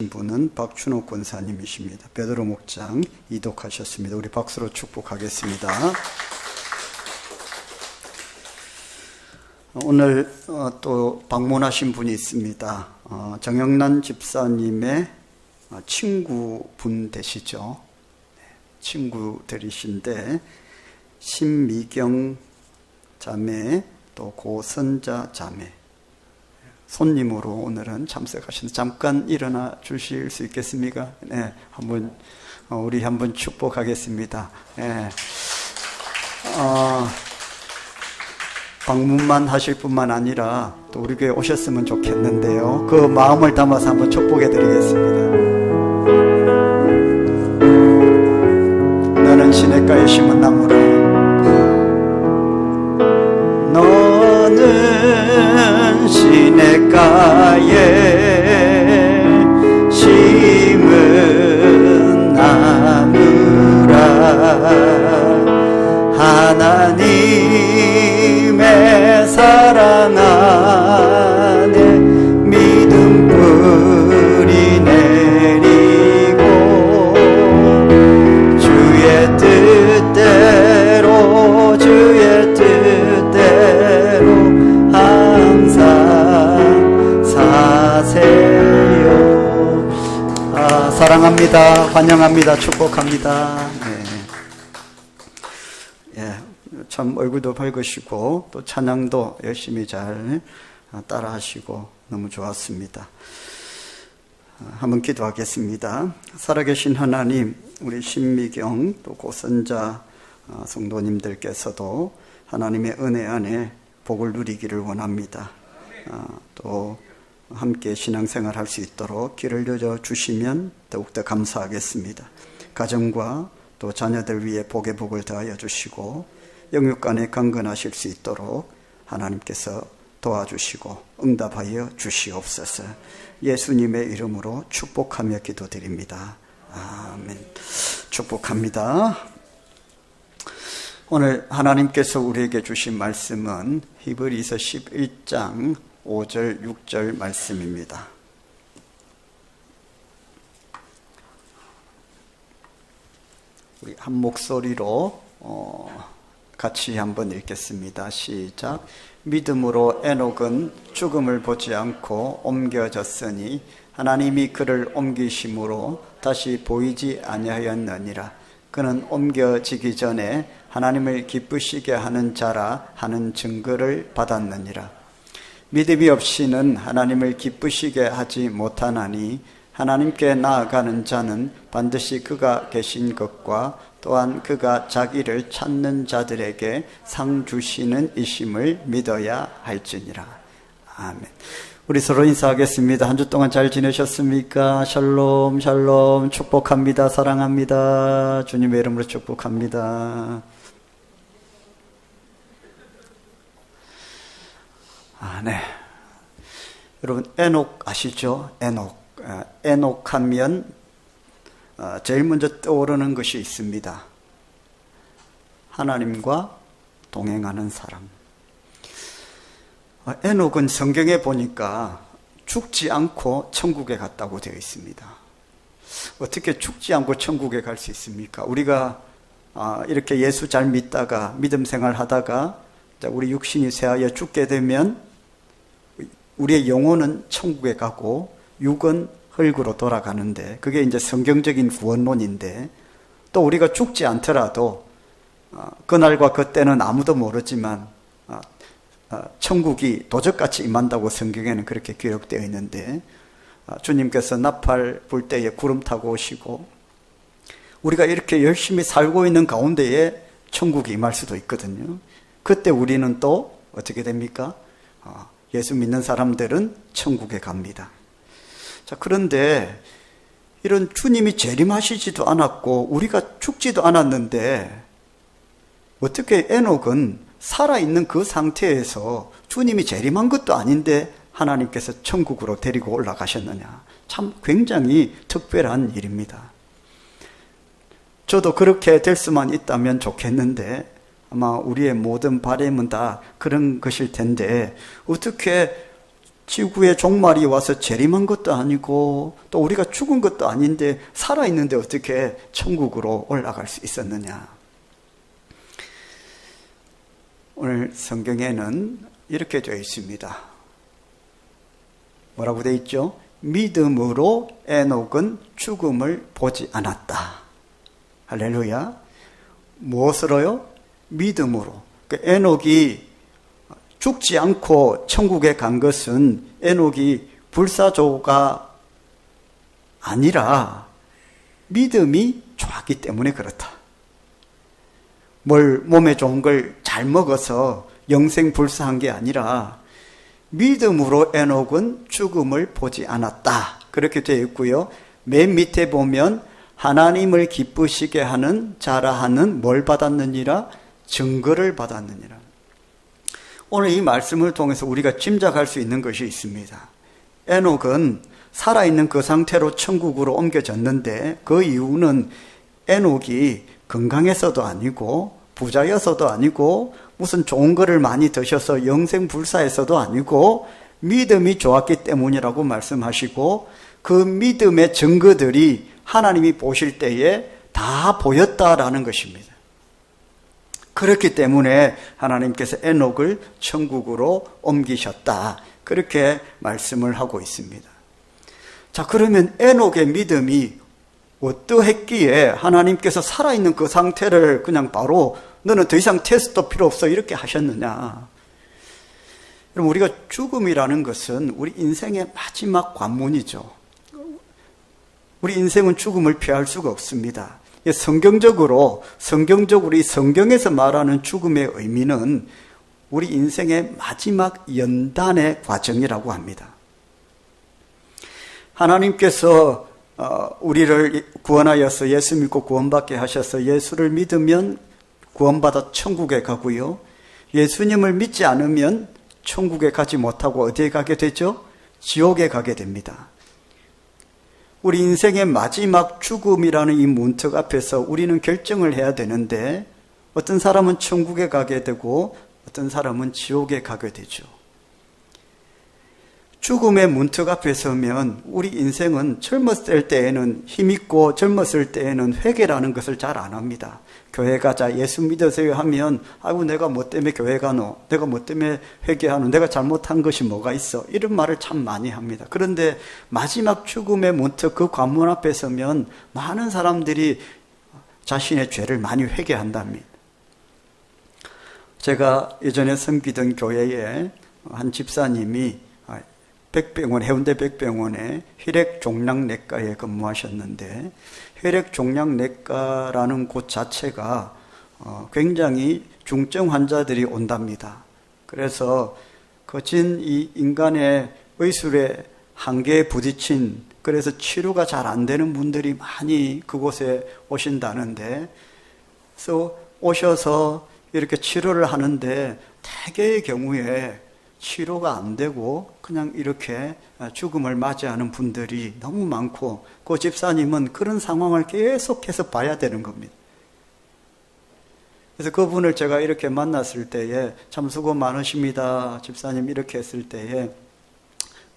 이끄신 분은 박춘옥 권사님이십니다. 베드로 목장 이독하셨습니다. 우리 박수로 축복하겠습니다. 오늘 또 방문하신 분이 있습니다. 정영란 집사님의 친구분 되시죠? 친구들이신데 신미경 자매 또 고선자 자매 손님으로 오늘은 참석하시는 잠깐 일어나 주실 수 있겠습니까? 네, 우리 한번 축복하겠습니다. 네. 방문만 하실 뿐만 아니라 또 우리 교회 오셨으면 좋겠는데요. 그 마음을 담아서 한번 축복해 드리겠습니다. 너는 시냇가에 심은 나무라. 너는 시냇가에 심은 나무라. 하나님의 사랑 안에 믿음 뿌리 내리고 주의 뜻대로 항상 사세요. 사랑합니다. 환영합니다. 축복합니다. 참 얼굴도 밝으시고 또 찬양도 열심히 잘 따라하시고 너무 좋았습니다. 한번 기도하겠습니다. 살아계신 하나님, 우리 신미경 또 고선자 성도님들께서도 하나님의 은혜 안에 복을 누리기를 원합니다. 또 함께 신앙생활 할 수 있도록 길을 열어주시면 더욱더 감사하겠습니다. 가정과 또 자녀들 위해 복의 복을 더하여 주시고 영육간에 강건하실 수 있도록 하나님께서 도와주시고 응답하여 주시옵소서. 예수님의 이름으로 축복하며 기도드립니다. 아멘. 축복합니다. 오늘 하나님께서 우리에게 주신 말씀은 히브리서 11장 5절 6절 말씀입니다. 우리 한 목소리로 같이 한번 읽겠습니다. 시작. 믿음으로 에녹은 죽음을 보지 않고 옮겨졌으니 하나님이 그를 옮기심으로 다시 보이지 아니하였느니라. 그는 옮겨지기 전에 하나님을 기쁘시게 하는 자라 하는 증거를 받았느니라. 믿음이 없이는 하나님을 기쁘시게 하지 못하나니 하나님께 나아가는 자는 반드시 그가 계신 것과 또한 그가 자기를 찾는 자들에게 상 주시는 이심을 믿어야 할지니라. 아멘. 우리 서로 인사하겠습니다. 한 주 동안 잘 지내셨습니까? 샬롬 샬롬. 축복합니다. 사랑합니다. 주님의 이름으로 축복합니다. 네. 여러분 에녹 아시죠? 에녹 하면 제일 먼저 떠오르는 것이 있습니다. 하나님과 동행하는 사람. 에녹은 성경에 보니까 죽지 않고 천국에 갔다고 되어 있습니다. 어떻게 죽지 않고 천국에 갈 수 있습니까? 우리가 이렇게 예수 잘 믿다가 믿음 생활 하다가 우리 육신이 쇠하여 죽게 되면 우리의 영혼은 천국에 가고 육은 흙으로 돌아가는데 그게 이제 성경적인 구원론인데 또 우리가 죽지 않더라도 그날과 그때는 아무도 모르지만 천국이 도적같이 임한다고 성경에는 그렇게 기록되어 있는데 주님께서 나팔 불 때에 구름 타고 오시고 우리가 이렇게 열심히 살고 있는 가운데에 천국이 임할 수도 있거든요. 그때 우리는 또 어떻게 됩니까? 예수 믿는 사람들은 천국에 갑니다. 자, 그런데 이런 주님이 재림하시지도 않았고 우리가 죽지도 않았는데 어떻게 에녹은 살아있는 그 상태에서 주님이 재림한 것도 아닌데 하나님께서 천국으로 데리고 올라가셨느냐. 참 굉장히 특별한 일입니다. 저도 그렇게 될 수만 있다면 좋겠는데 아마 우리의 모든 바람은 다 그런 것일 텐데 어떻게 지구에 종말이 와서 재림한 것도 아니고 또 우리가 죽은 것도 아닌데 살아있는데 어떻게 천국으로 올라갈 수 있었느냐. 오늘 성경에는 이렇게 되어 있습니다. 뭐라고 되어 있죠? 믿음으로 에녹은 죽음을 보지 않았다. 할렐루야. 무엇으로요? 믿음으로. 에녹이 죽지 않고 천국에 간 것은 에녹이 불사조가 아니라 믿음이 좋았기 때문에 그렇다. 몸에 좋은 걸 잘 먹어서 영생 불사한 게 아니라 믿음으로 에녹은 죽음을 보지 않았다. 그렇게 되어 있고요. 맨 밑에 보면 하나님을 기쁘시게 하는 자라 하는 뭘 받았느니라? 증거를 받았느니라. 오늘 이 말씀을 통해서 우리가 짐작할 수 있는 것이 있습니다. 에녹은 살아있는 그 상태로 천국으로 옮겨졌는데 그 이유는 에녹이 건강해서도 아니고 부자여서도 아니고 무슨 좋은 거를 많이 드셔서 영생불사해서도 아니고 믿음이 좋았기 때문이라고 말씀하시고 그 믿음의 증거들이 하나님이 보실 때에 다 보였다라는 것입니다. 그렇기 때문에 하나님께서 에녹을 천국으로 옮기셨다. 그렇게 말씀을 하고 있습니다. 자, 그러면 에녹의 믿음이 어떠했기에 하나님께서 살아있는 그 상태를 그냥 바로 너는 더 이상 테스트도 필요 없어 이렇게 하셨느냐. 그럼 우리가 죽음이라는 것은 우리 인생의 마지막 관문이죠. 우리 인생은 죽음을 피할 수가 없습니다. 성경적으로 이 성경에서 말하는 죽음의 의미는 우리 인생의 마지막 연단의 과정이라고 합니다. 하나님께서 우리를 구원하여서 예수 믿고 구원받게 하셔서 예수를 믿으면 구원받아 천국에 가고요. 예수님을 믿지 않으면 천국에 가지 못하고 어디에 가게 되죠? 지옥에 가게 됩니다. 우리 인생의 마지막 죽음이라는 이 문턱 앞에서 우리는 결정을 해야 되는데 어떤 사람은 천국에 가게 되고 어떤 사람은 지옥에 가게 되죠. 죽음의 문턱 앞에 서면 우리 인생은 젊었을 때에는 힘있고 젊었을 때에는 회개라는 것을 잘 안 합니다. 교회 가자, 예수 믿으세요 하면 아이고 내가 뭐 때문에 교회 가노? 내가 뭐 때문에 회개하노? 내가 잘못한 것이 뭐가 있어? 이런 말을 참 많이 합니다. 그런데 마지막 죽음의 문턱 그 관문 앞에 서면 많은 사람들이 자신의 죄를 많이 회개한답니다. 제가 예전에 섬기던 교회에 한 집사님이 백병원, 해운대 백병원에 혈액종양내과에 근무하셨는데 혈액종양내과라는 곳 자체가 굉장히 중증 환자들이 온답니다. 그래서 거친 이 인간의 의술의 한계에 부딪힌 그래서 치료가 잘 안 되는 분들이 많이 그곳에 오신다는데 그래서 오셔서 이렇게 치료를 하는데 대개의 경우에 치료가 안 되고 그냥 이렇게 죽음을 맞이하는 분들이 너무 많고 그 집사님은 그런 상황을 계속해서 봐야 되는 겁니다. 그래서 그분을 제가 이렇게 만났을 때에 참 수고 많으십니다. 집사님 이렇게 했을 때에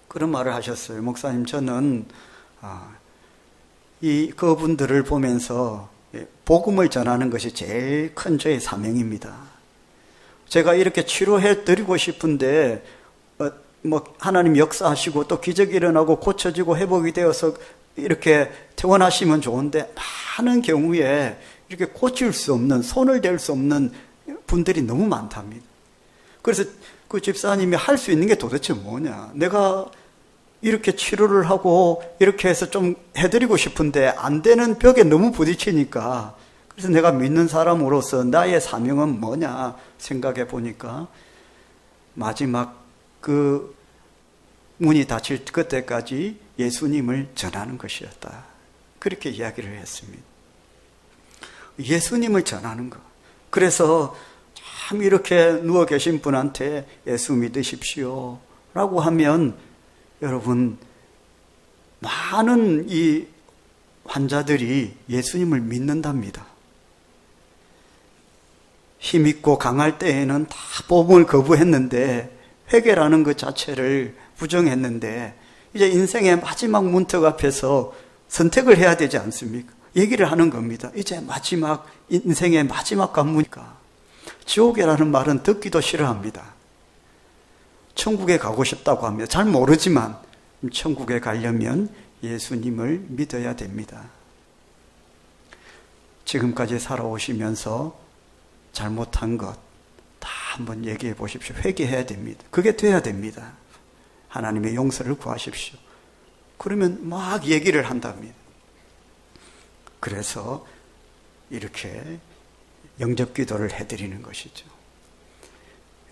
그런 말을 하셨어요. 목사님 저는 이 그분들을 보면서 복음을 전하는 것이 제일 큰 저의 사명입니다. 제가 이렇게 치료해 드리고 싶은데 하나님 역사하시고 또 기적이 일어나고 고쳐지고 회복이 되어서 이렇게 퇴원하시면 좋은데 많은 경우에 이렇게 고칠 수 없는 손을 댈 수 없는 분들이 너무 많답니다. 그래서 그 집사님이 할 수 있는 게 도대체 뭐냐. 내가 이렇게 치료를 하고 이렇게 해서 좀 해드리고 싶은데 안 되는 벽에 너무 부딪히니까 그래서 내가 믿는 사람으로서 나의 사명은 뭐냐 생각해 보니까 마지막 그 문이 닫힐 그때까지 예수님을 전하는 것이었다. 그렇게 이야기를 했습니다. 예수님을 전하는 것. 그래서 참 이렇게 누워 계신 분한테 예수 믿으십시오 라고 하면 여러분 많은 이 환자들이 예수님을 믿는답니다. 힘있고 강할 때에는 다 복음을 거부했는데 회개라는 것 자체를 부정했는데 이제 인생의 마지막 문턱 앞에서 선택을 해야 되지 않습니까? 얘기를 하는 겁니다. 이제 마지막 인생의 마지막 관문이니까. 지옥이라는 말은 듣기도 싫어합니다. 천국에 가고 싶다고 합니다. 잘 모르지만 천국에 가려면 예수님을 믿어야 됩니다. 지금까지 살아오시면서 잘못한 것 다 한번 얘기해 보십시오. 회개해야 됩니다. 그게 돼야 됩니다. 하나님의 용서를 구하십시오. 그러면 막 얘기를 한답니다. 그래서 이렇게 영접 기도를 해드리는 것이죠.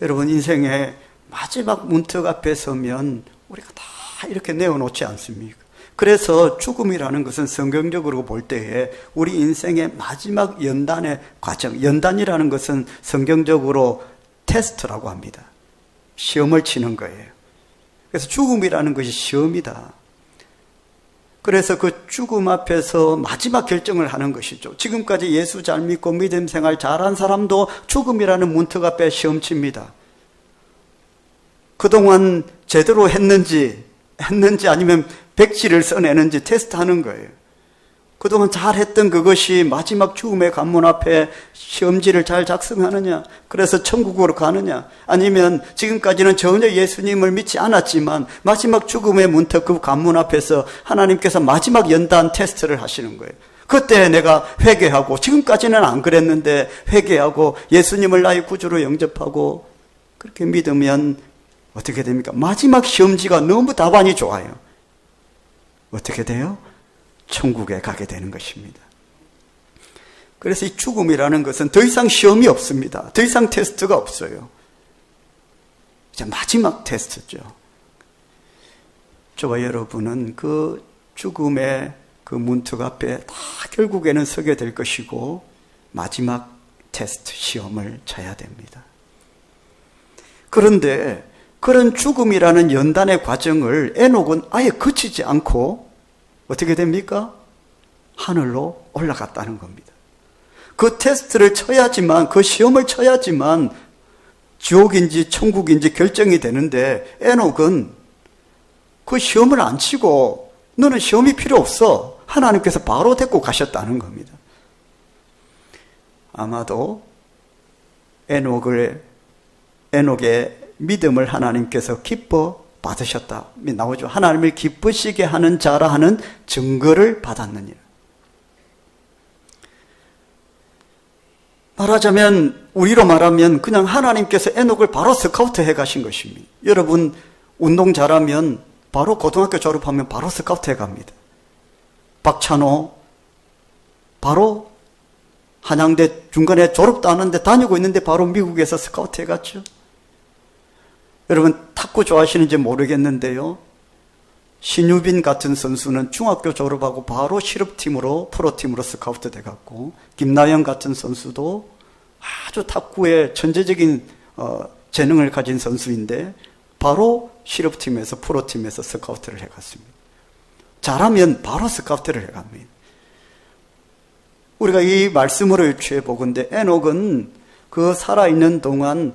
여러분, 인생의 마지막 문턱 앞에 서면 우리가 다 이렇게 내어놓지 않습니까? 그래서 죽음이라는 것은 성경적으로 볼 때에 우리 인생의 마지막 연단의 과정, 연단이라는 것은 성경적으로 테스트라고 합니다. 시험을 치는 거예요. 그래서 죽음이라는 것이 시험이다. 그래서 그 죽음 앞에서 마지막 결정을 하는 것이죠. 지금까지 예수 잘 믿고 믿음 생활 잘한 사람도 죽음이라는 문턱 앞에 시험 칩니다. 그동안 제대로 했는지 아니면 백지를 써내는지 테스트하는 거예요. 그동안 잘했던 그것이 마지막 죽음의 관문 앞에 시험지를 잘 작성하느냐, 그래서 천국으로 가느냐, 아니면 지금까지는 전혀 예수님을 믿지 않았지만 마지막 죽음의 문턱 그 관문 앞에서 하나님께서 마지막 연단 테스트를 하시는 거예요. 그때 내가 회개하고, 지금까지는 안 그랬는데 회개하고 예수님을 나의 구주로 영접하고 그렇게 믿으면 어떻게 됩니까? 마지막 시험지가 너무 답안이 좋아요. 어떻게 돼요? 천국에 가게 되는 것입니다. 그래서 이 죽음이라는 것은 더 이상 시험이 없습니다. 더 이상 테스트가 없어요. 이제 마지막 테스트죠. 저와 여러분은 그 죽음의 그 문턱 앞에 다 결국에는 서게 될 것이고 마지막 테스트, 시험을 쳐야 됩니다. 그런데 그런 죽음이라는 연단의 과정을 에녹은 아예 거치지 않고 어떻게 됩니까? 하늘로 올라갔다는 겁니다. 그 테스트를 쳐야지만, 그 시험을 쳐야지만 지옥인지 천국인지 결정이 되는데 에녹은 그 시험을 안 치고 너는 시험이 필요 없어. 하나님께서 바로 데리고 가셨다는 겁니다. 아마도 에녹의 믿음을 하나님께서 기뻐 받으셨다 나오죠. 하나님을 기쁘시게 하는 자라 하는 증거를 받았느니라. 말하자면, 우리로 말하면 그냥 하나님께서 에녹을 바로 스카우트 해 가신 것입니다. 여러분 운동 잘하면 바로 고등학교 졸업하면 바로 스카우트 해 갑니다. 박찬호 바로 한양대 중간에 졸업도 안 하는데 다니고 있는데 바로 미국에서 스카우트 해 갔죠. 여러분 탁구 좋아하시는지 모르겠는데요, 신유빈 같은 선수는 중학교 졸업하고 바로 실업팀으로 프로팀으로 스카우트 돼갔고, 김나영 같은 선수도 아주 탁구에 천재적인 재능을 가진 선수인데 바로 실업팀에서 프로팀에서 스카우트를 해갔습니다. 잘하면 바로 스카우트를 해갑니다. 우리가 이 말씀으로 유추해 보건대 에녹은 그 살아있는 동안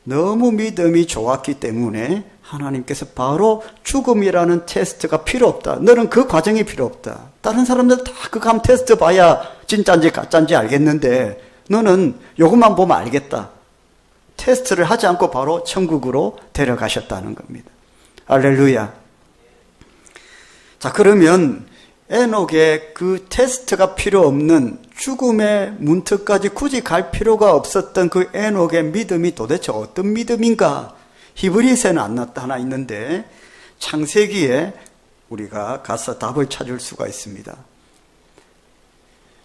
너무 믿음이 좋았기 때문에 하나님께서 바로 죽음이라는 테스트가 필요 없다. 너는 그 과정이 필요 없다. 다른 사람들 다 그 감 테스트 봐야 진짜인지 가짜인지 알겠는데 너는 요것만 보면 알겠다. 테스트를 하지 않고 바로 천국으로 데려가셨다는 겁니다. 할렐루야. 자, 그러면 에녹의 그 테스트가 필요 없는 죽음의 문턱까지 굳이 갈 필요가 없었던 그 에녹의 믿음이 도대체 어떤 믿음인가? 히브리서에는 안 나타나 있는데 창세기에 우리가 가서 답을 찾을 수가 있습니다.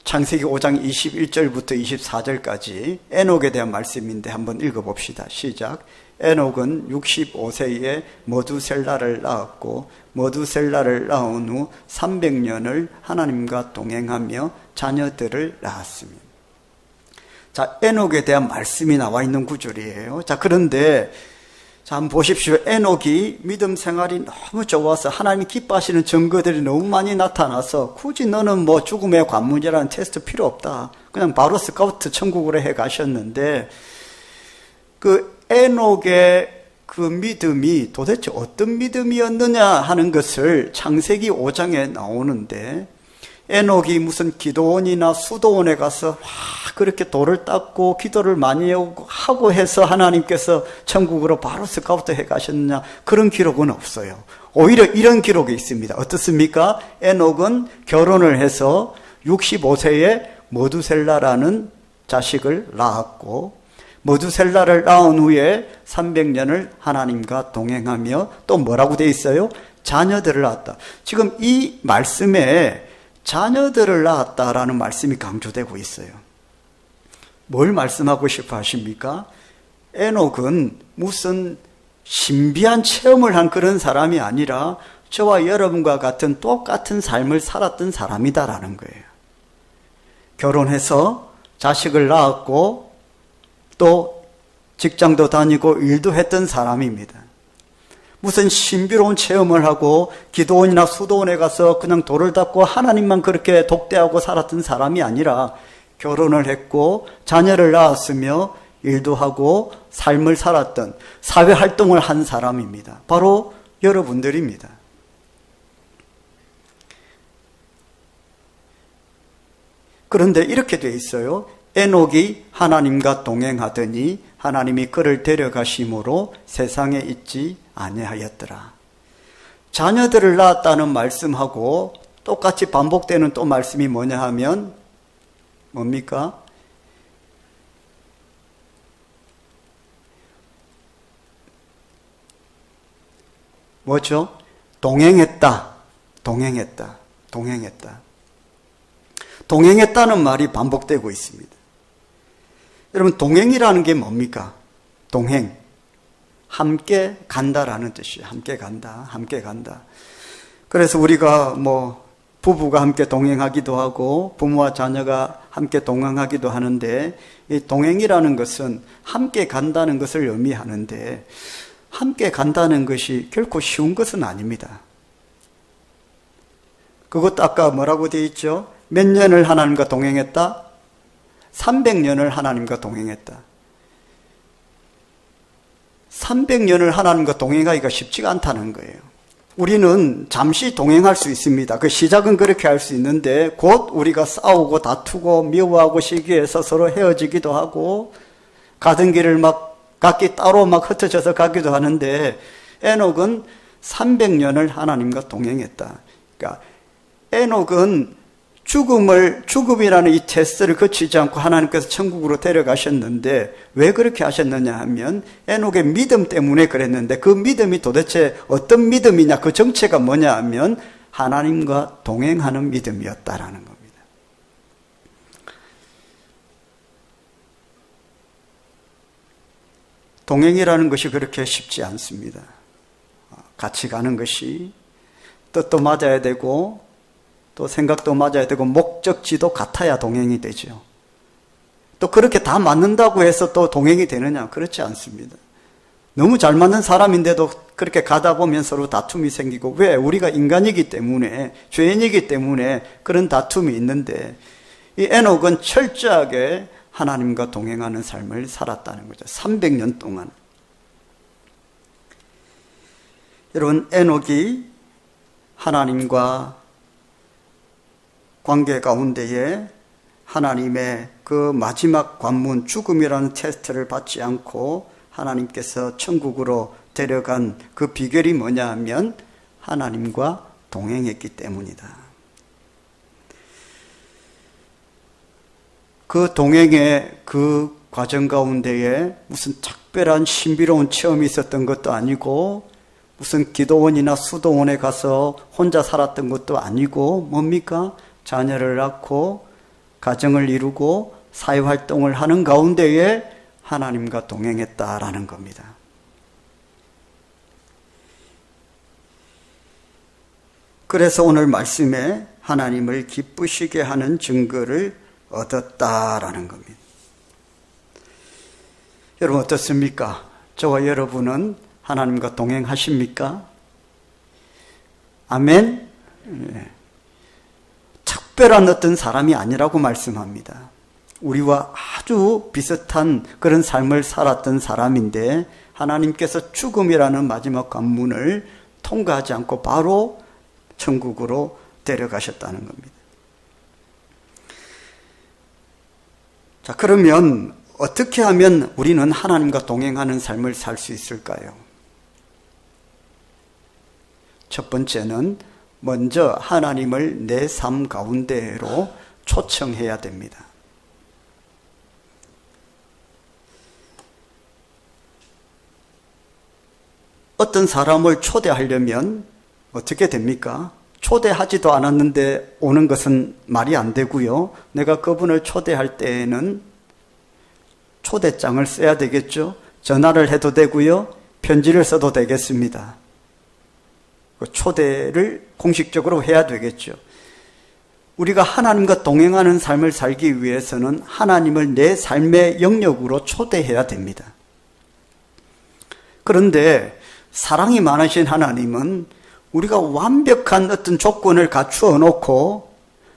창세기 5장 21절부터 24절까지 에녹에 대한 말씀인데 한번 읽어봅시다. 시작. 에녹은 65세에 머두셀라를 낳았고 머두셀라를 낳은 후 300년을 하나님과 동행하며 자녀들을 낳았습니다. 자, 에녹에 대한 말씀이 나와 있는 구절이에요. 자, 그런데 자, 한번 보십시오. 에녹이 믿음 생활이 너무 좋아서 하나님 기뻐하시는 증거들이 너무 많이 나타나서 굳이 너는 뭐 죽음의 관문이라는 테스트 필요 없다. 그냥 바로 스카우트 천국으로 해 가셨는데 그 에녹의 그 믿음이 도대체 어떤 믿음이었느냐 하는 것을 창세기 5장에 나오는데, 에녹이 무슨 기도원이나 수도원에 가서 그렇게 돌을 닦고 기도를 많이 하고 해서 하나님께서 천국으로 바로 스카우트 해 가셨느냐, 그런 기록은 없어요. 오히려 이런 기록이 있습니다. 어떻습니까? 에녹은 결혼을 해서 65세에 머두셀라라는 자식을 낳았고, 머두셀라를 낳은 후에 300년을 하나님과 동행하며 또 뭐라고 돼 있어요? 자녀들을 낳았다. 지금 이 말씀에 자녀들을 낳았다라는 말씀이 강조되고 있어요. 뭘 말씀하고 싶어 하십니까? 에녹은 무슨 신비한 체험을 한 그런 사람이 아니라 저와 여러분과 같은 똑같은 삶을 살았던 사람이다라는 거예요. 결혼해서 자식을 낳았고 또 직장도 다니고 일도 했던 사람입니다. 무슨 신비로운 체험을 하고 기도원이나 수도원에 가서 그냥 돌을 닦고 하나님만 그렇게 독대하고 살았던 사람이 아니라 결혼을 했고 자녀를 낳았으며 일도 하고 삶을 살았던, 사회활동을 한 사람입니다. 바로 여러분들입니다. 그런데 이렇게 돼 있어요. 에녹이 하나님과 동행하더니 하나님이 그를 데려가심으로 세상에 있지 아니하였더라. 자녀들을 낳았다는 말씀하고 똑같이 반복되는 또 말씀이 뭐냐 하면 뭡니까? 뭐죠? 동행했다. 동행했다는 말이 반복되고 있습니다. 여러분, 동행이라는 게 뭡니까? 동행. 함께 간다라는 뜻이에요. 함께 간다. 그래서 우리가 부부가 함께 동행하기도 하고 부모와 자녀가 함께 동행하기도 하는데, 이 동행이라는 것은 함께 간다는 것을 의미하는데, 함께 간다는 것이 결코 쉬운 것은 아닙니다. 그것도 아까 뭐라고 되어 있죠? 몇 년을 하나님과 동행했다? 300년을 하나님과 동행했다. 300년을 하나님과 동행하기가 쉽지가 않다는 거예요. 우리는 잠시 동행할 수 있습니다. 그 시작은 그렇게 할 수 있는데 곧 우리가 싸우고 다투고 미워하고 시기해서 서로 헤어지기도 하고 가던 길을 각기 따로 흩어져서 가기도 하는데, 에녹은 300년을 하나님과 동행했다. 그러니까 에녹은 죽음이라는 이 테스트를 거치지 않고 하나님께서 천국으로 데려가셨는데, 왜 그렇게 하셨느냐 하면 에녹의 믿음 때문에 그랬는데, 그 믿음이 도대체 어떤 믿음이냐, 그 정체가 뭐냐 하면 하나님과 동행하는 믿음이었다라는 겁니다. 동행이라는 것이 그렇게 쉽지 않습니다. 같이 가는 것이 뜻도 맞아야 되고 또 생각도 맞아야 되고 목적지도 같아야 동행이 되죠. 또 그렇게 다 맞는다고 해서 또 동행이 되느냐? 그렇지 않습니다. 너무 잘 맞는 사람인데도 그렇게 가다 보면 서로 다툼이 생기고, 왜? 우리가 인간이기 때문에, 죄인이기 때문에 그런 다툼이 있는데, 이 에녹은 철저하게 하나님과 동행하는 삶을 살았다는 거죠. 300년 동안. 여러분, 에녹이 하나님과 관계 가운데에 하나님의 그 마지막 관문, 죽음이라는 테스트를 받지 않고 하나님께서 천국으로 데려간 그 비결이 뭐냐 하면 하나님과 동행했기 때문이다. 그 동행의 그 과정 가운데에 무슨 특별한 신비로운 체험이 있었던 것도 아니고, 무슨 기도원이나 수도원에 가서 혼자 살았던 것도 아니고, 뭡니까? 자녀를 낳고 가정을 이루고 사회활동을 하는 가운데에 하나님과 동행했다라는 겁니다. 그래서 오늘 말씀에 하나님을 기쁘시게 하는 증거를 얻었다라는 겁니다. 여러분 어떻습니까? 저와 여러분은 하나님과 동행하십니까? 아멘? 네. 특별한 어떤 사람이 아니라고 말씀합니다. 우리와 아주 비슷한 그런 삶을 살았던 사람인데 하나님께서 죽음이라는 마지막 관문을 통과하지 않고 바로 천국으로 데려가셨다는 겁니다. 자, 그러면 어떻게 하면 우리는 하나님과 동행하는 삶을 살 수 있을까요? 첫 번째는 먼저 하나님을 내 삶 가운데로 초청해야 됩니다. 어떤 사람을 초대하려면 어떻게 됩니까? 초대하지도 않았는데 오는 것은 말이 안 되고요. 내가 그분을 초대할 때에는 초대장을 써야 되겠죠. 전화를 해도 되고요. 편지를 써도 되겠습니다. 초대를 공식적으로 해야 되겠죠. 우리가 하나님과 동행하는 삶을 살기 위해서는 하나님을 내 삶의 영역으로 초대해야 됩니다. 그런데 사랑이 많으신 하나님은 우리가 완벽한 어떤 조건을 갖추어 놓고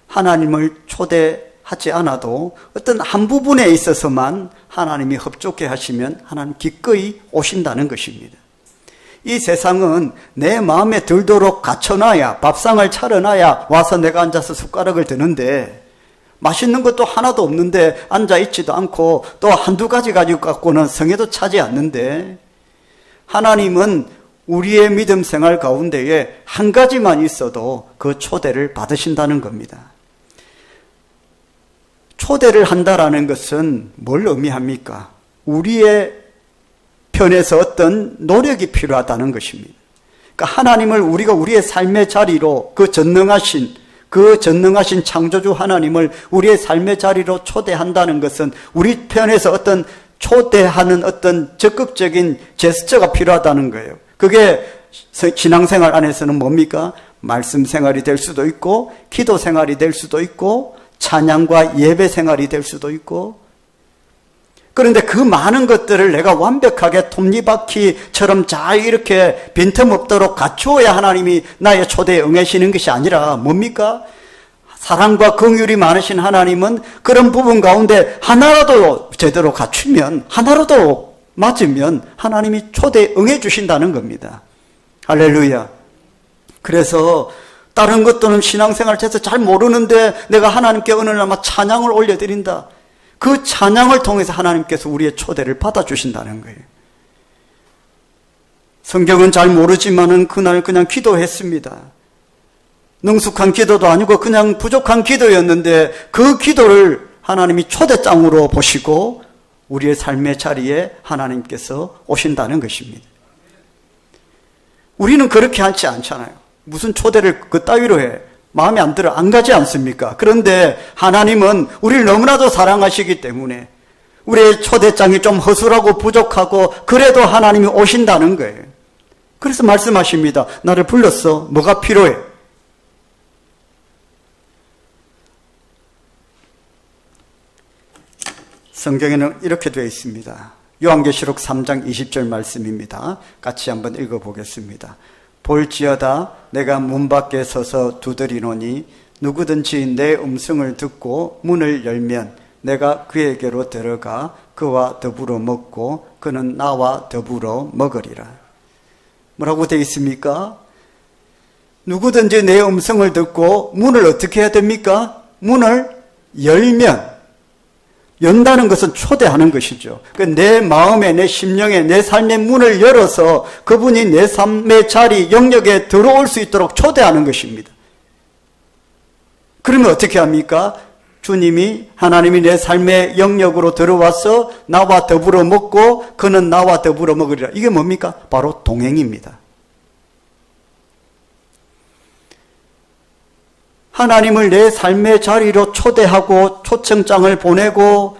하나님을 초대하지 않아도 어떤 한 부분에 있어서만 하나님이 협조케 하시면 하나님 기꺼이 오신다는 것입니다. 이 세상은 내 마음에 들도록 갖춰놔야, 밥상을 차려놔야 와서 내가 앉아서 숟가락을 드는데 맛있는 것도 하나도 없는데 앉아있지도 않고 또 한두 가지 가지고 갖고는 성에도 차지 않는데 하나님은 우리의 믿음 생활 가운데에 한 가지만 있어도 그 초대를 받으신다는 겁니다. 초대를 한다라는 것은 뭘 의미합니까? 우리의 편에서 어떤 노력이 필요하다는 것입니다. 그러니까 하나님을 우리가 우리의 삶의 자리로 그 전능하신 창조주 하나님을 우리의 삶의 자리로 초대한다는 것은 우리 편에서 어떤 초대하는 어떤 적극적인 제스처가 필요하다는 거예요. 그게 신앙생활 안에서는 뭡니까? 말씀 생활이 될 수도 있고 기도 생활이 될 수도 있고 찬양과 예배 생활이 될 수도 있고 그런데 그 많은 것들을 내가 완벽하게 톱니바퀴처럼 잘 이렇게 빈틈없도록 갖추어야 하나님이 나의 초대에 응하시는 것이 아니라 뭡니까? 사랑과 긍휼이 많으신 하나님은 그런 부분 가운데 하나라도 제대로 갖추면 하나라도 맞으면 하나님이 초대에 응해 주신다는 겁니다. 할렐루야. 그래서 다른 것들은 신앙생활을 해서 잘 모르는데 내가 하나님께 어느 날 찬양을 올려드린다. 그 찬양을 통해서 하나님께서 우리의 초대를 받아주신다는 거예요. 성경은 잘 모르지만은 그날 그냥 기도했습니다. 능숙한 기도도 아니고 그냥 부족한 기도였는데 그 기도를 하나님이 초대장으로 보시고 우리의 삶의 자리에 하나님께서 오신다는 것입니다. 우리는 그렇게 하지 않잖아요. 무슨 초대를 그따위로 해. 마음에 안 들어 안 가지 않습니까? 그런데 하나님은 우리를 너무나도 사랑하시기 때문에 우리의 초대장이 좀 허술하고 부족하고 그래도 하나님이 오신다는 거예요. 그래서 말씀하십니다. 나를 불렀어. 뭐가 필요해? 성경에는 이렇게 되어 있습니다. 요한계시록 3장 20절 말씀입니다. 같이 한번 읽어보겠습니다. 볼지어다 내가 문 밖에 서서 두드리노니 누구든지 내 음성을 듣고 문을 열면 내가 그에게로 들어가 그와 더불어 먹고 그는 나와 더불어 먹으리라. 뭐라고 되어 있습니까? 누구든지 내 음성을 듣고 문을 어떻게 해야 됩니까? 문을 열면, 연다는 것은 초대하는 것이죠. 내 마음에, 내 심령에, 내 삶의 문을 열어서 그분이 내 삶의 자리, 영역에 들어올 수 있도록 초대하는 것입니다. 그러면 어떻게 합니까? 주님이, 하나님이 내 삶의 영역으로 들어와서 나와 더불어 먹고 그는 나와 더불어 먹으리라. 이게 뭡니까? 바로 동행입니다. 하나님을 내 삶의 자리로 초대하고 초청장을 보내고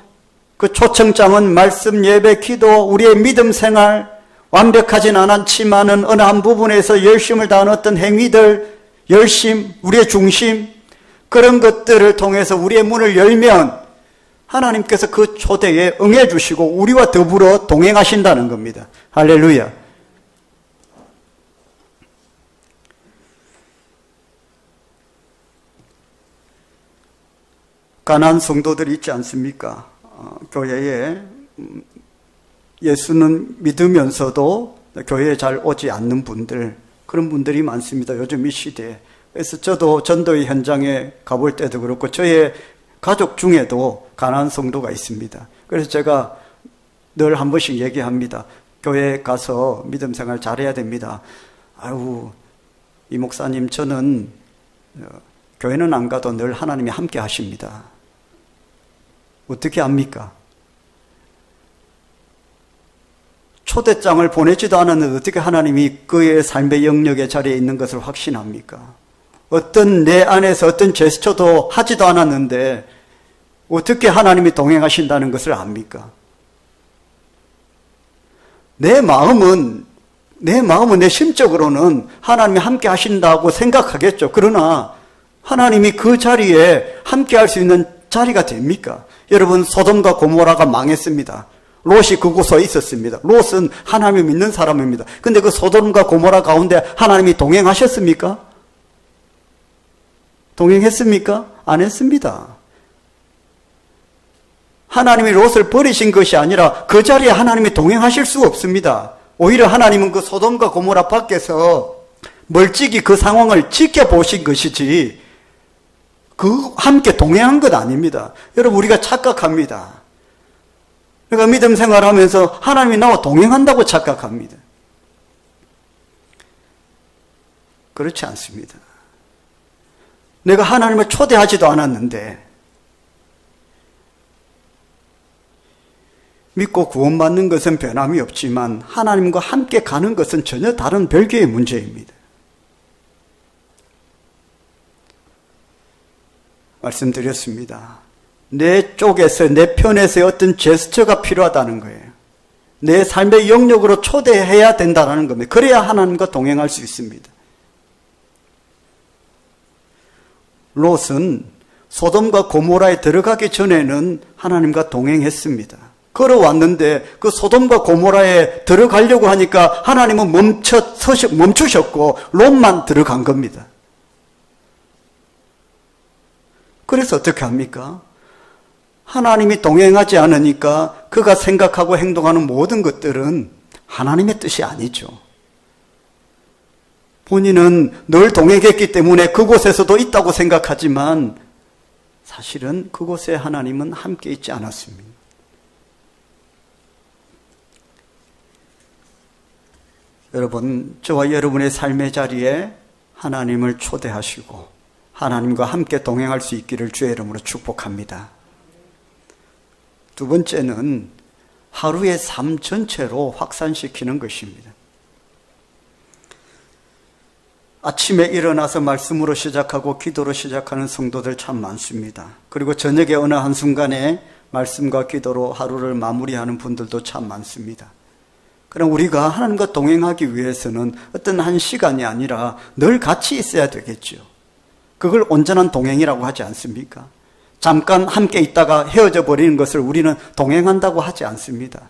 그 초청장은 말씀, 예배, 기도, 우리의 믿음 생활, 완벽하진 않았지만은 어느 한 부분에서 열심을 다하는 어떤 행위들, 열심, 우리의 중심, 그런 것들을 통해서 우리의 문을 열면 하나님께서 그 초대에 응해 주시고 우리와 더불어 동행하신다는 겁니다. 할렐루야. 가난한 성도들이 있지 않습니까? 교회에 예수는 믿으면서도 교회에 잘 오지 않는 분들, 그런 분들이 많습니다. 요즘 이 시대에. 그래서 저도 전도의 현장에 가볼 때도 그렇고 저의 가족 중에도 가난한 성도가 있습니다. 그래서 제가 늘 한 번씩 얘기합니다. 교회에 가서 믿음 생활 잘해야 됩니다. 아유, 이 목사님, 저는 교회는 안 가도 늘 하나님이 함께 하십니다. 어떻게 합니까? 초대장을 보내지도 않았는데 어떻게 하나님이 그의 삶의 영역의 자리에 있는 것을 확신합니까? 어떤 내 안에서 어떤 제스처도 하지도 않았는데 어떻게 하나님이 동행하신다는 것을 압니까? 내 마음은 내 심적으로는 하나님이 함께 하신다고 생각하겠죠. 그러나 하나님이 그 자리에 함께 할 수 있는 자리가 됩니까? 여러분, 소돔과 고모라가 망했습니다. 롯이 그곳에 있었습니다. 롯은 하나님을 믿는 사람입니다. 근데 그 소돔과 고모라 가운데 하나님이 동행하셨습니까? 동행했습니까? 안 했습니다. 하나님이 롯을 버리신 것이 아니라 그 자리에 하나님이 동행하실 수가 없습니다. 오히려 하나님은 그 소돔과 고모라 밖에서 멀찍이 그 상황을 지켜보신 것이지 함께 동행한 것 아닙니다. 여러분, 우리가 착각합니다. 그러니까 믿음 생활하면서 하나님이 나와 동행한다고 착각합니다. 그렇지 않습니다. 내가 하나님을 초대하지도 않았는데 믿고 구원받는 것은 변함이 없지만 하나님과 함께 가는 것은 전혀 다른 별개의 문제입니다. 말씀드렸습니다. 내 쪽에서, 내 편에서의 어떤 제스처가 필요하다는 거예요. 내 삶의 영역으로 초대해야 된다는 겁니다. 그래야 하나님과 동행할 수 있습니다. 롯은 소돔과 고모라에 들어가기 전에는 하나님과 동행했습니다. 걸어왔는데 그 소돔과 고모라에 들어가려고 하니까 하나님은 멈추셨고 롯만 들어간 겁니다. 그래서 어떻게 합니까? 하나님이 동행하지 않으니까 그가 생각하고 행동하는 모든 것들은 하나님의 뜻이 아니죠. 본인은 늘 동행했기 때문에 그곳에서도 있다고 생각하지만 사실은 그곳에 하나님은 함께 있지 않았습니다. 여러분, 저와 여러분의 삶의 자리에 하나님을 초대하시고 하나님과 함께 동행할 수 있기를 주의 이름으로 축복합니다. 두 번째는 하루의 삶 전체로 확산시키는 것입니다. 아침에 일어나서 말씀으로 시작하고 기도로 시작하는 성도들 참 많습니다. 그리고 저녁에 어느 한순간에 말씀과 기도로 하루를 마무리하는 분들도 참 많습니다. 그럼 우리가 하나님과 동행하기 위해서는 어떤 한 시간이 아니라 늘 같이 있어야 되겠죠. 그걸 온전한 동행이라고 하지 않습니까? 잠깐 함께 있다가 헤어져 버리는 것을 우리는 동행한다고 하지 않습니다.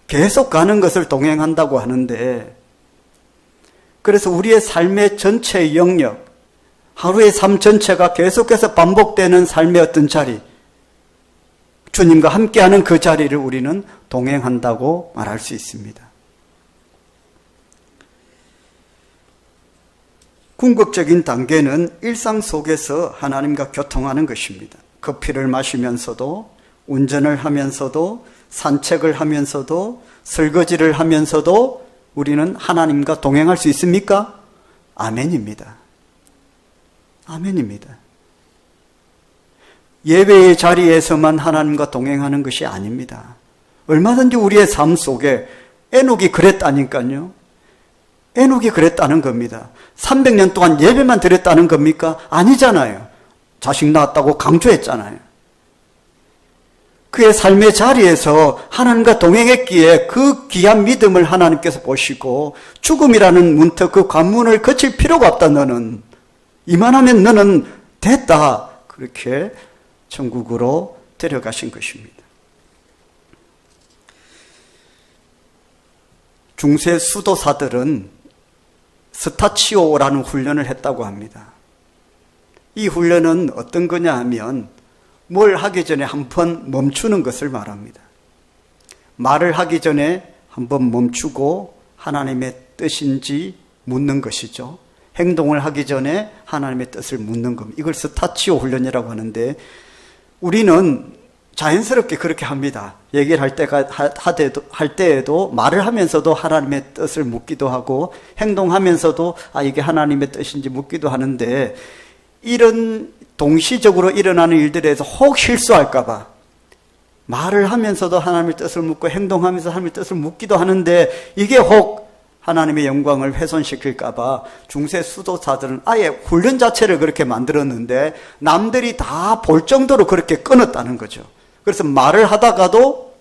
계속 가는 것을 동행한다고 하는데, 그래서 우리의 삶의 전체 영역, 하루의 삶 전체가 계속해서 반복되는 삶의 어떤 자리, 주님과 함께하는 그 자리를 우리는 동행한다고 말할 수 있습니다. 궁극적인 단계는 일상 속에서 하나님과 교통하는 것입니다. 커피를 마시면서도, 운전을 하면서도, 산책을 하면서도, 설거지를 하면서도 우리는 하나님과 동행할 수 있습니까? 아멘입니다. 아멘입니다. 예배의 자리에서만 하나님과 동행하는 것이 아닙니다. 얼마든지 우리의 삶 속에 에녹이 그랬다니까요. 에녹이 그랬다는 겁니다. 300년 동안 예배만 드렸다는 겁니까? 아니잖아요. 자식 낳았다고 강조했잖아요. 그의 삶의 자리에서 하나님과 동행했기에 그 귀한 믿음을 하나님께서 보시고 죽음이라는 문턱, 그 관문을 거칠 필요가 없다. 너는 이만하면 너는 됐다. 그렇게 천국으로 데려가신 것입니다. 중세 수도사들은 스타치오라는 훈련을 했다고 합니다. 이 훈련은 어떤 거냐 하면 뭘 하기 전에 한번 멈추는 것을 말합니다. 말을 하기 전에 한번 멈추고 하나님의 뜻인지 묻는 것이죠. 행동을 하기 전에 하나님의 뜻을 묻는 겁니다. 이걸 스타치오 훈련이라고 하는데 우리는 자연스럽게 그렇게 합니다. 얘기를 할 때에도 말을 하면서도 하나님의 뜻을 묻기도 하고 행동하면서도 이게 하나님의 뜻인지 묻기도 하는데 이런 동시적으로 일어나는 일들에서 혹 실수할까 봐 말을 하면서도 하나님의 뜻을 묻고 행동하면서 하나님의 뜻을 묻기도 하는데 이게 혹 하나님의 영광을 훼손시킬까 봐 중세 수도사들은 아예 훈련 자체를 그렇게 만들었는데 남들이 다 볼 정도로 그렇게 끊었다는 거죠. 그래서 말을 하다가도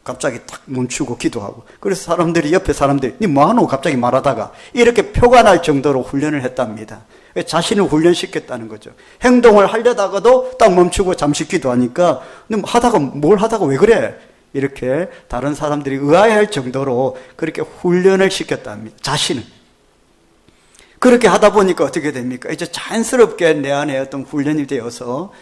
갑자기 딱 멈추고 기도하고 그래서 사람들이 옆에 사람들이 니 뭐하노 갑자기 말하다가 이렇게 표가 날 정도로 훈련을 했답니다. 자신을 훈련시켰다는 거죠. 행동을 하려다가도 딱 멈추고 잠시 기도하니까 뭘 하다가 왜 그래? 이렇게 다른 사람들이 의아해할 정도로 그렇게 훈련을 시켰답니다. 자신을. 그렇게 하다 보니까 어떻게 됩니까? 이제 자연스럽게 내 안에 어떤 훈련이 되어서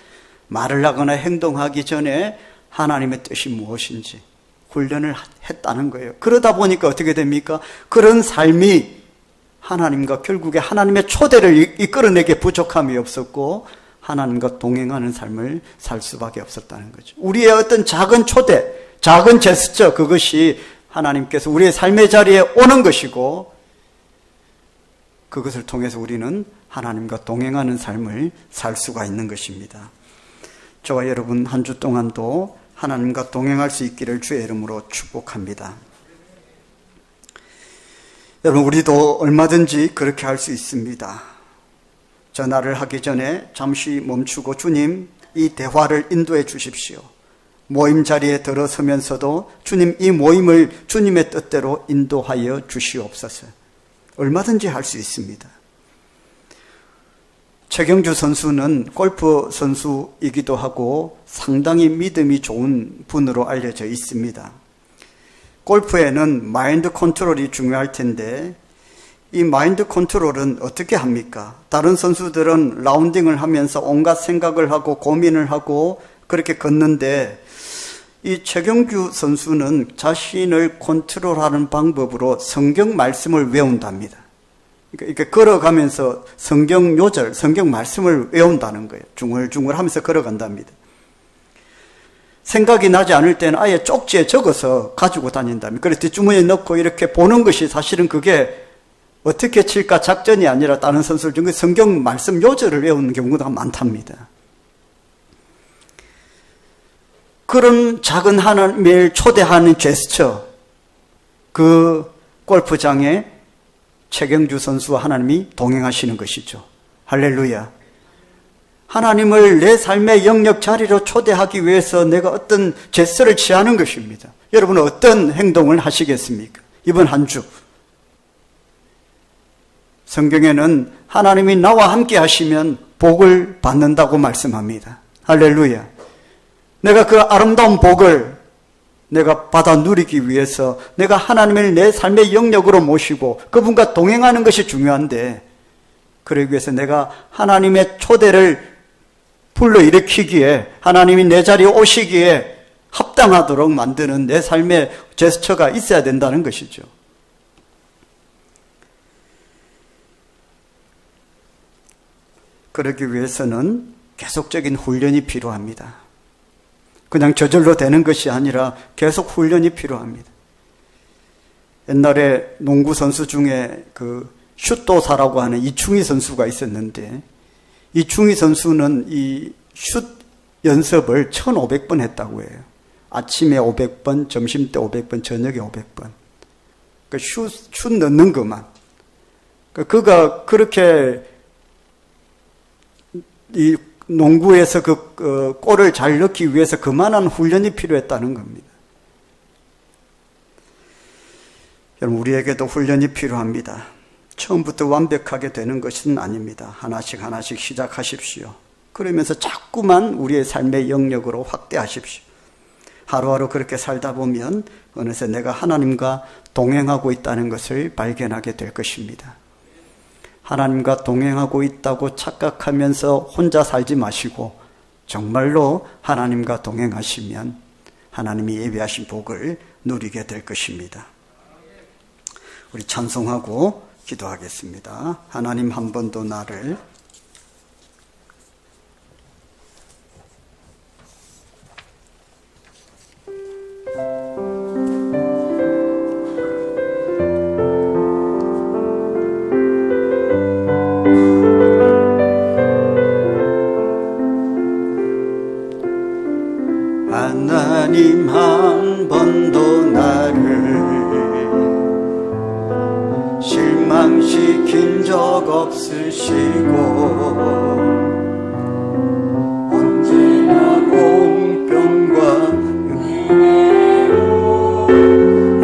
말을 하거나 행동하기 전에 하나님의 뜻이 무엇인지 훈련을 했다는 거예요. 그러다 보니까 어떻게 됩니까? 그런 삶이 하나님과 결국에 하나님의 초대를 이끌어내기에 부족함이 없었고 하나님과 동행하는 삶을 살 수밖에 없었다는 거죠. 우리의 어떤 작은 초대, 작은 제스처 그것이 하나님께서 우리의 삶의 자리에 오는 것이고 그것을 통해서 우리는 하나님과 동행하는 삶을 살 수가 있는 것입니다. 저와 여러분 한 주 동안도 하나님과 동행할 수 있기를 주의 이름으로 축복합니다. 여러분 우리도 얼마든지 그렇게 할 수 있습니다. 전화를 하기 전에 잠시 멈추고 주님 이 대화를 인도해 주십시오. 모임 자리에 들어서면서도 주님 이 모임을 주님의 뜻대로 인도하여 주시옵소서. 얼마든지 할 수 있습니다. 최경주 선수는 골프 선수이기도 하고 상당히 믿음이 좋은 분으로 알려져 있습니다. 골프에는 마인드 컨트롤이 중요할 텐데 이 마인드 컨트롤은 어떻게 합니까? 다른 선수들은 라운딩을 하면서 온갖 생각을 하고 고민을 하고 그렇게 걷는데 이 최경주 선수는 자신을 컨트롤하는 방법으로 성경 말씀을 외운답니다. 이렇게 걸어가면서 성경 요절, 성경 말씀을 외운다는 거예요. 중얼중얼 하면서 걸어간답니다. 생각이 나지 않을 때는 아예 쪽지에 적어서 가지고 다닌답니다. 그래서 뒷주머니에 넣고 이렇게 보는 것이 사실은 그게 어떻게 칠까 작전이 아니라 다른 선수들 중에 성경 말씀 요절을 외우는 경우가 많답니다. 그런 작은 하나님을 초대하는 제스처, 그 골프장에 최경주 선수와 하나님이 동행하시는 것이죠. 할렐루야. 하나님을 내 삶의 영역 자리로 초대하기 위해서 내가 어떤 제스처를 취하는 것입니다. 여러분은 어떤 행동을 하시겠습니까? 이번 한 주. 성경에는 하나님이 나와 함께 하시면 복을 받는다고 말씀합니다. 할렐루야. 내가 그 아름다운 복을 내가 받아 누리기 위해서 내가 하나님을 내 삶의 영역으로 모시고 그분과 동행하는 것이 중요한데 그러기 위해서 내가 하나님의 초대를 불러일으키기에 하나님이 내 자리에 오시기에 합당하도록 만드는 내 삶의 제스처가 있어야 된다는 것이죠. 그러기 위해서는 계속적인 훈련이 필요합니다. 그냥 저절로 되는 것이 아니라 계속 훈련이 필요합니다. 옛날에 농구 선수 중에 그 슛도사라고 하는 이충희 선수가 있었는데 이충희 선수는 이 슛 연습을 1500번 했다고 해요. 아침에 500번, 점심 때 500번, 저녁에 500번. 그 슛 넣는 것만. 그가 그렇게 이 농구에서 그 골을 잘 넣기 위해서 그만한 훈련이 필요했다는 겁니다. 여러분 우리에게도 훈련이 필요합니다. 처음부터 완벽하게 되는 것은 아닙니다. 하나씩 하나씩 시작하십시오. 그러면서 자꾸만 우리의 삶의 영역으로 확대하십시오. 하루하루 그렇게 살다 보면 어느새 내가 하나님과 동행하고 있다는 것을 발견하게 될 것입니다. 하나님과 동행하고 있다고 착각하면서 혼자 살지 마시고 정말로 하나님과 동행하시면 하나님이 예비하신 복을 누리게 될 것입니다. 우리 찬송하고 기도하겠습니다. 하나님 한 번도 나를 하나님 한 번도 나를 실망시킨 적 없으시고 언제나 공평과 은혜로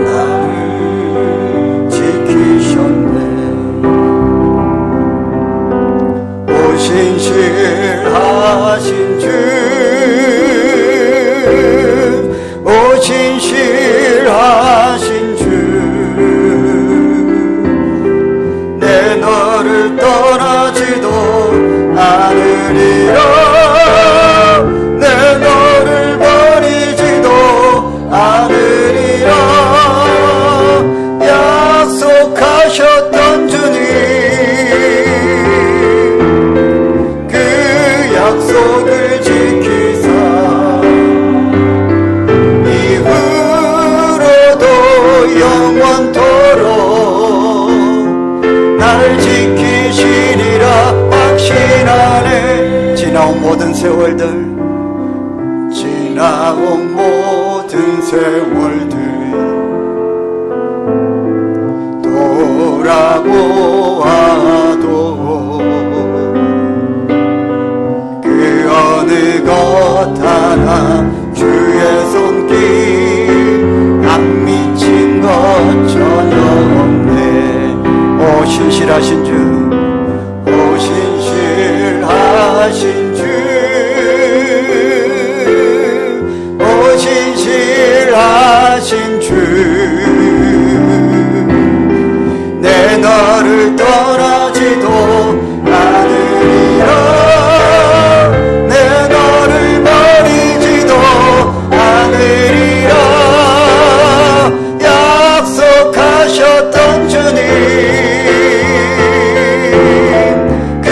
나를 지키셨네. 오신실하신 주, 오신실하신 주, 내 너를 떠나지도 않으리라. 내 너를 버리지도 않으리라. 약속하셨던 주님, 그 약속을 지키사 영원토록 나를 지키시리라 확신하네. 지나온 모든 세월들, 지나온 모든 세월들 돌아보아도 그 어느 것 하나 주의 손길 안 미친 것 전혀 없네. 오 신실하신 주, 오 신실하신 주, 오 신실하신 주, 내 너를 떠나지도 않으리라. 내 너를 버리지도 않으리라. 약속하셨던 주님, 그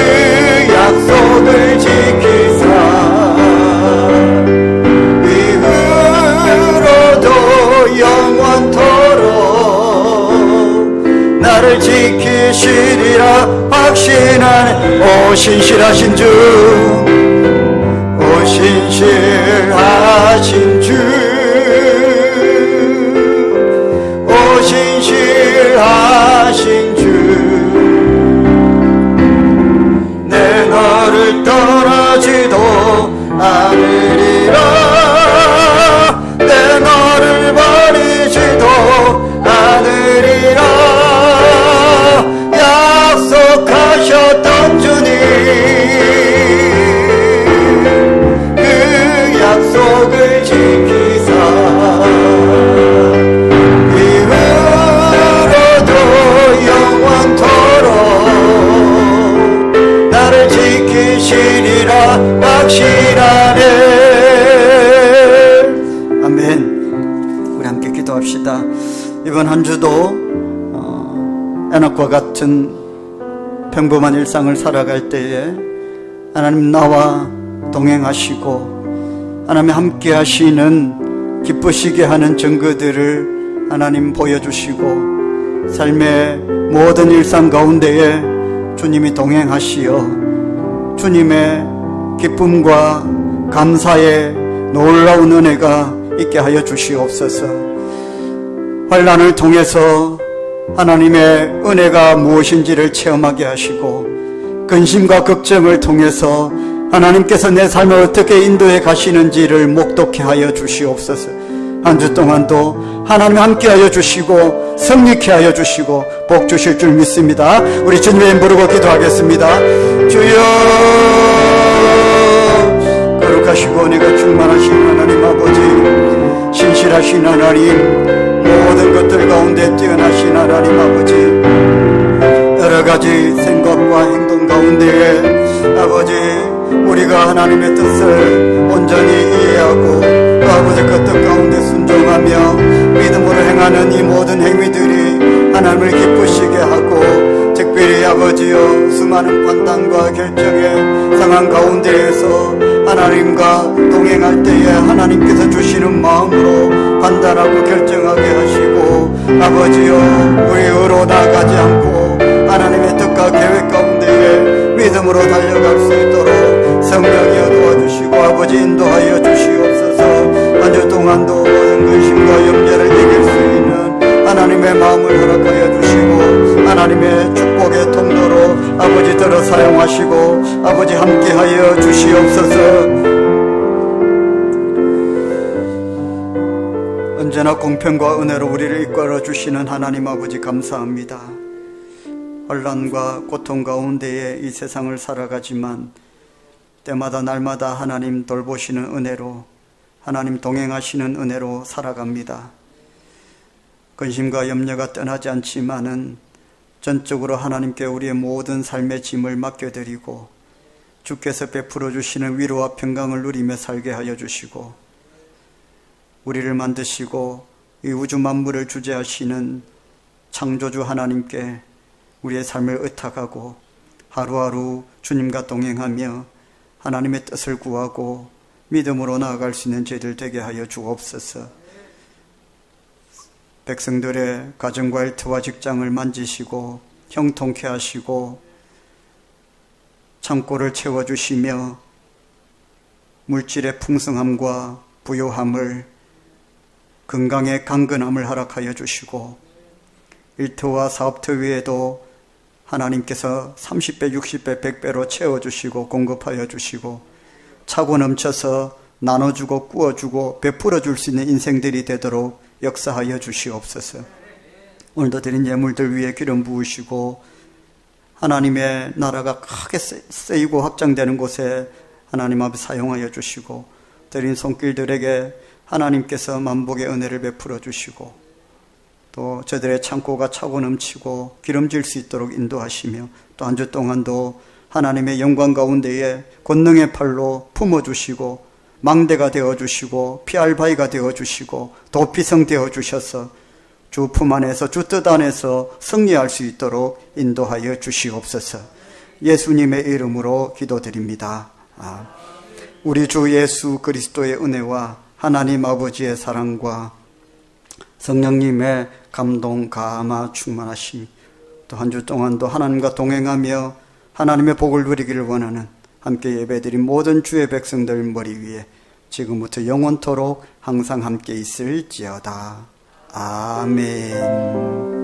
약속을 지키사 이후로도 영원토록 나를 지키시리라 확신하네. 오 신실하신 주, 오 신실하신 주, 오 신실하신 주, 내 너를 떠나지도 않으리라. 내 너를 버리지도 않으리라. 약속하셨던 주님, 그 약속을 지키사 이후로도 영원토록 나를 지키시리라 확신하네. 아멘. 우리 함께 기도합시다. 이번 한 주도 에녹과 같은 평범한 일상을 살아갈 때에 하나님 나와 동행하시고 하나님 함께 하시는 기쁘시게 하는 증거들을 하나님 보여주시고 삶의 모든 일상 가운데에 주님이 동행하시어 주님의 기쁨과 감사의 놀라운 은혜가 있게 하여 주시옵소서. 환난을 통해서 하나님의 은혜가 무엇인지를 체험하게 하시고 근심과 걱정을 통해서 하나님께서 내 삶을 어떻게 인도해 가시는지를 목독해 하여 주시옵소서. 한 주 동안도 하나님 함께 하여 주시고 성립케 하여 주시고 복 주실 줄 믿습니다. 우리 주님의 이름 부르고 기도하겠습니다. 주여, 거룩하시고 은혜가 충만하신 하나님 아버지, 신실하신 하나님, 모든 것들 가운데 뛰어나신 하나님 아버지, 여러 가지 생각과 행동 가운데에 아버지 우리가 하나님의 뜻을 온전히 이해하고 또 아버지 그 뜻 가운데 순종하며 믿음으로 행하는 이 모든 행위들이 하나님을 기쁘시게 하고, 특별히 아버지여 수많은 판단과 결정의 상황 가운데에서 하나님과 동행할 때에 하나님께서 주시는 마음으로 판단하고 결정하게 하시고, 아버지여 우리 의로 나아가지 않고 하나님의 뜻과 계획 가운데에 믿음으로 달려갈 수 있도록 성령이여 도와주시고 아버지 인도하여 주시옵소서. 한 주 동안도 모든 근심과 염려를 이길 수 있는 하나님의 마음을 허락하여 주시고, 하나님의 축복의 통로로 아버지들을 사용하시고 아버지 함께하여 주시옵소서. 언제나 공평과 은혜로 우리를 이끌어 주시는 하나님 아버지 감사합니다. 혼란과 고통 가운데에 이 세상을 살아가지만 때마다 날마다 하나님 돌보시는 은혜로, 하나님 동행하시는 은혜로 살아갑니다. 근심과 염려가 떠나지 않지만은 전적으로 하나님께 우리의 모든 삶의 짐을 맡겨드리고 주께서 베풀어 주시는 위로와 평강을 누리며 살게 하여 주시고, 우리를 만드시고 이 우주 만물을 주재하시는 창조주 하나님께 우리의 삶을 의탁하고 하루하루 주님과 동행하며 하나님의 뜻을 구하고 믿음으로 나아갈 수 있는 저희들 되게 하여 주옵소서. 백성들의 가정과 일터와 직장을 만지시고 형통케 하시고 창고를 채워주시며 물질의 풍성함과 부요함을, 건강의 강건함을 허락하여 주시고, 일터와 사업터 위에도 하나님께서 30배, 60배, 100배로 채워주시고 공급하여 주시고 차고 넘쳐서 나눠주고 꾸어주고 베풀어 줄 수 있는 인생들이 되도록 역사하여 주시옵소서. 오늘도 드린 예물들 위에 기름 부으시고 하나님의 나라가 크게 쓰이고 확장되는 곳에 하나님 앞에 사용하여 주시고, 드린 손길들에게 하나님께서 만복의 은혜를 베풀어 주시고 또 저들의 창고가 차고 넘치고 기름질 수 있도록 인도하시며, 또 한 주 동안도 하나님의 영광 가운데에 권능의 팔로 품어주시고 망대가 되어주시고 피할 바위가 되어주시고 도피성 되어주셔서 주 품 안에서 주 뜻 안에서 승리할 수 있도록 인도하여 주시옵소서. 예수님의 이름으로 기도드립니다. 우리 주 예수 그리스도의 은혜와 하나님 아버지의 사랑과 성령님의 감동, 감화, 충만하심, 또 한 주 동안도 하나님과 동행하며 하나님의 복을 누리기를 원하는 함께 예배드린 모든 주의 백성들 머리 위에 지금부터 영원토록 항상 함께 있을지어다. 아멘.